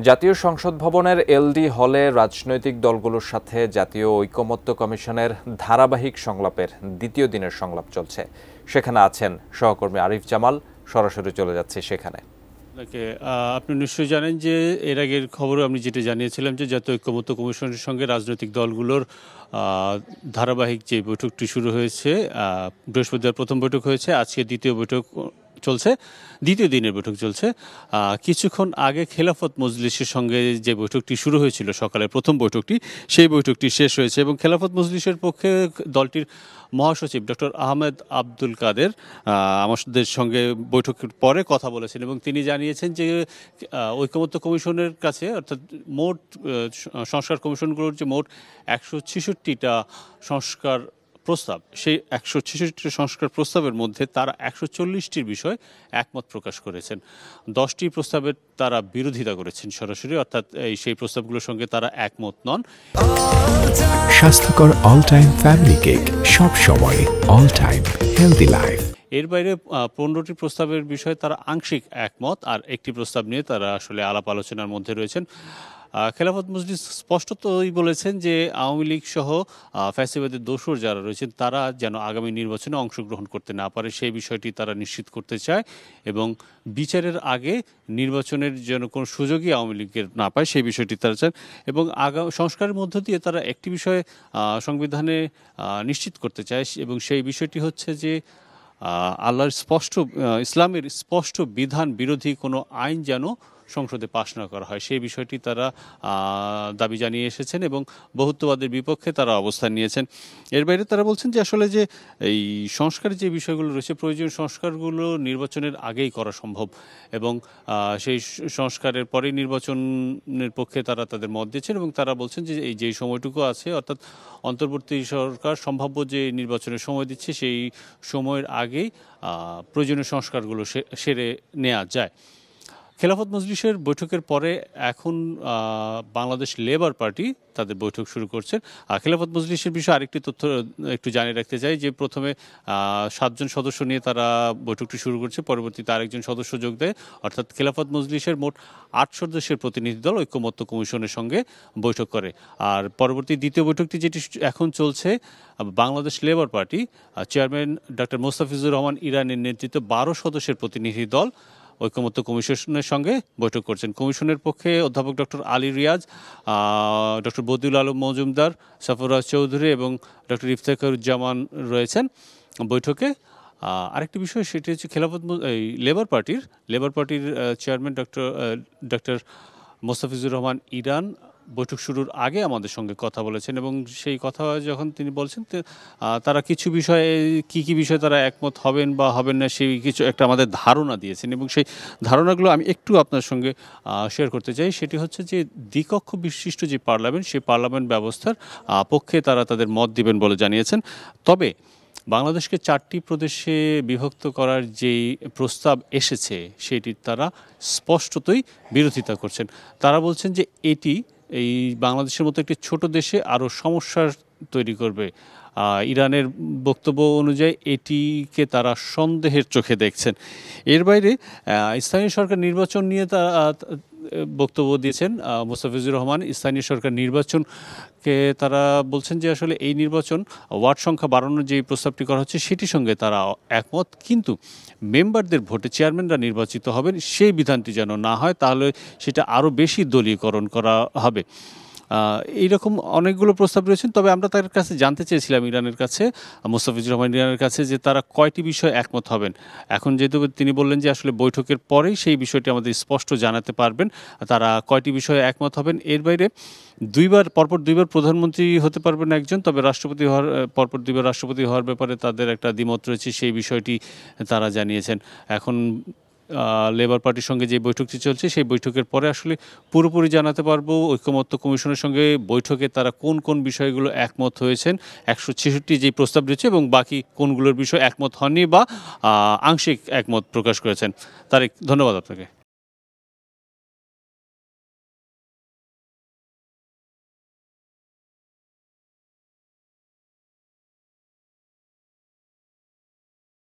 জাতীয় সংসদ ভবনের এলডি হলে রাজনৈতিক দলগুলোর সাথে জাতীয় ঐকমত্য কমিশনের ধারাবাহিক সংলাপের দ্বিতীয় দিনের সংলাপ চলছে। সেখানে আছেন সহকর্মী আরিফ জামাল। সরাসরি চলে যাচ্ছে সেখানে। আপনি নিশ্চয়ই জানেন যে এর আগের খবরে আমি যেটা জানিয়েছিলাম যে জাতীয় ঐকমত্য কমিশনের সঙ্গে রাজনৈতিক দলগুলোর ধারাবাহিক যে বৈঠকটি শুরু হয়েছে, বৃহস্পতিবার প্রথম বৈঠক হয়েছে, আজকে দ্বিতীয় বৈঠক চলছে, দ্বিতীয় দিনের বৈঠক চলছে। কিছুক্ষণ আগে খেলাফত মজলিসের সঙ্গে যে বৈঠকটি শুরু হয়েছিল, সকালের প্রথম বৈঠকটি, সেই বৈঠকটি শেষ হয়েছে এবং খেলাফত মজলিসের পক্ষে দলটির মহাসচিব ডক্টর আহমেদ আব্দুল কাদের আমাদের সঙ্গে বৈঠকের পরে কথা বলেছেন এবং তিনি জানিয়েছেন যে ঐকমত্য কমিশনের কাছে, অর্থাৎ মোট সংস্কার কমিশনগুলোর যে মোট 166টা সংস্কার প্রস্তাব, সেই 166টি সংস্কার প্রস্তাবের মধ্যে তারা 140টির বিষয় একমত প্রকাশ করেছেন। 10টি প্রস্তাবের তারা বিরোধিতা করেছেন সরাসরি, অর্থাৎ সেই প্রস্তাবগুলোর সঙ্গে তারা একমত নন। স্বাস্থ্যকর অল টাইম ফ্যামিলি কেক, সব সময় অল টাইম হেলদি লাইফ। এর বাইরে 15টি প্রস্তাবের বিষয়ে তারা আংশিক একমত, আর একটি প্রস্তাব নিয়ে তারা আসলে আলাপ আলোচনার মধ্যে রয়েছেন। খেলাফত মজলিস স্পষ্টতই বলেছেন যে আওয়ামী লীগ সহ ফ্যাসিবাদের দোসর যারা রয়েছেন তারা যেন আগামী নির্বাচনে অংশগ্রহণ করতে না পারে, সেই বিষয়টি তারা নিশ্চিত করতে চায় এবং বিচারের আগে নির্বাচনের যেন কোনো সুযোগই আওয়ামী লীগের না পায়, সেই বিষয়টি তারা চান এবং সংস্কারের মধ্য দিয়ে তারা একটি বিষয়ে সংবিধানে নিশ্চিত করতে চায় এবং সেই বিষয়টি হচ্ছে যে আল্লাহর ইসলামের স্পষ্ট বিধান বিরোধী কোনো আইন যেন সংসদে পাশ না করা হয়, সেই বিষয়টি তারা দাবি জানিয়ে এসেছেন এবং বহুত্ববাদের বিপক্ষে তারা অবস্থান নিয়েছেন। এর বাইরে তারা বলছেন যে আসলে যে এই সংস্কারের যে বিষয়গুলো রয়েছে, প্রয়োজনীয় সংস্কারগুলো নির্বাচনের আগেই করা সম্ভব এবং সেই সংস্কারের পরেই নির্বাচনের পক্ষে তারা তাদের মত দিয়েছেন এবং তারা বলছেন যে এই যেই সময়টুকু আছে, অর্থাৎ অন্তর্বর্তী সরকার সম্ভাব্য যে নির্বাচনের সময় দিচ্ছে, সেই সময়ের আগেই প্রয়োজনীয় সংস্কারগুলো সেরে নেওয়া যায়। খেলাফত মজলিসের বৈঠকের পরে এখন বাংলাদেশ লেবার পার্টি তাদের বৈঠক শুরু করছেন। খেলাফত মজলিসের বিষয়ে আরেকটি তথ্য একটু জানিয়ে রাখতে চাই যে প্রথমে 7 জন সদস্য নিয়ে তারা বৈঠকটি শুরু করছে, পরবর্তীতে আরেকজন সদস্য যোগ দেয়, অর্থাৎ খেলাফত মজলিসের মোট 8 সদস্যের প্রতিনিধি দল ঐকমত্য কমিশনের সঙ্গে বৈঠক করে। আর পরবর্তী দ্বিতীয় বৈঠকটি যেটি এখন চলছে, Bangladesh labour party chairman doctor Mostafizur Rahman ইরানের নেতৃত্বে 12 সদস্যের প্রতিনিধি দল ঐকমত্য কমিশনের সঙ্গে বৈঠক করছেন। কমিশনের পক্ষে অধ্যাপক ডক্টর আলী রিয়াজ, ডক্টর বদিউল আলম মজুমদার, সফরাজ চৌধুরী এবং ডক্টর ইফতেখারুজ্জামান রয়েছেন বৈঠকে। আরেকটি বিষয়, সেটি হচ্ছে লেবার পার্টির চেয়ারম্যান ডক্টর মোস্তাফিজুর রহমান ইরান বৈঠক শুরুর আগে আমাদের সঙ্গে কথা বলেছেন এবং সেই কথা যখন তিনি বলছেন, তারা কিছু বিষয়ে কি বিষয়ে তারা একমত হবেন বা হবেন না, সেই কিছু একটা আমাদের ধারণা দিয়েছেন এবং সেই ধারণাগুলো আমি একটু আপনার সঙ্গে শেয়ার করতে চাই। সেটি হচ্ছে যে দ্বিকক্ষ বিশিষ্ট যে পার্লামেন্ট, সেই পার্লামেন্ট ব্যবস্থার পক্ষে তারা তাদের মত দিবেন বলে জানিয়েছেন। তবে বাংলাদেশকে 4টি প্রদেশে বিভক্ত করার যেই প্রস্তাব এসেছে, সেটির তারা স্পষ্টতই বিরোধিতা করছেন। তারা বলছেন যে এটি এই বাংলাদেশের মতো একটি ছোট দেশে আরও সমস্যার তৈরি করবে। ইরানের বক্তব্য অনুযায়ী এটিকে তারা সন্দেহের চোখে দেখছেন। এর বাইরে স্থানীয় সরকার নির্বাচন নিয়ে তারা বক্তব্য দিয়েছেন মোস্তাফিজুর রহমান। স্থানীয় সরকার নির্বাচনকে তারা বলছেন যে আসলে এই নির্বাচন ওয়ার্ড সংখ্যা বাড়ানোর যে প্রস্তাবটি করা হচ্ছে, সেটির সঙ্গে তারা একমত, কিন্তু মেম্বারদের ভোটে চেয়ারম্যানরা নির্বাচিত হবেন সেই বিধানটি যেন না হয়, তাহলে সেটা আরও বেশি দলীয়করণ করা হবে। এইরকম অনেকগুলো প্রস্তাব রয়েছেন। তবে আমরা তার কাছে জানতে চেয়েছিলাম, ইরানের কাছে, মোস্তাফিজুর রহমান ইরানের কাছে, যে তারা কয়টি বিষয়ে একমত হবেন। এখন যেহেতু তিনি বললেন যে আসলে বৈঠকের পরেই সেই বিষয়টি আমাদের স্পষ্ট জানাতে পারবেন তারা কয়টি বিষয়ে একমত হবেন। এর বাইরে পরপর দুইবার প্রধানমন্ত্রী হতে পারবেন একজন, তবে পরপর 2বার রাষ্ট্রপতি হওয়ার ব্যাপারে তাদের একটা দ্বিমত রয়েছে, সেই বিষয়টি তারা জানিয়েছেন। এখন লেবার পার্টির সঙ্গে যে বৈঠকটি চলছে, সেই বৈঠকের পরে আসলে পুরোপুরি জানাতে পারবো ঐকমত্য কমিশনের সঙ্গে বৈঠকে তারা কোন কোন বিষয়গুলো একমত হয়েছেন, 166টি যে প্রস্তাব রয়েছে এবং বাকি কোনগুলোর বিষয়ে একমত হননি বা আংশিক একমত প্রকাশ করেছেন। তারেক, ধন্যবাদ আপনাকে।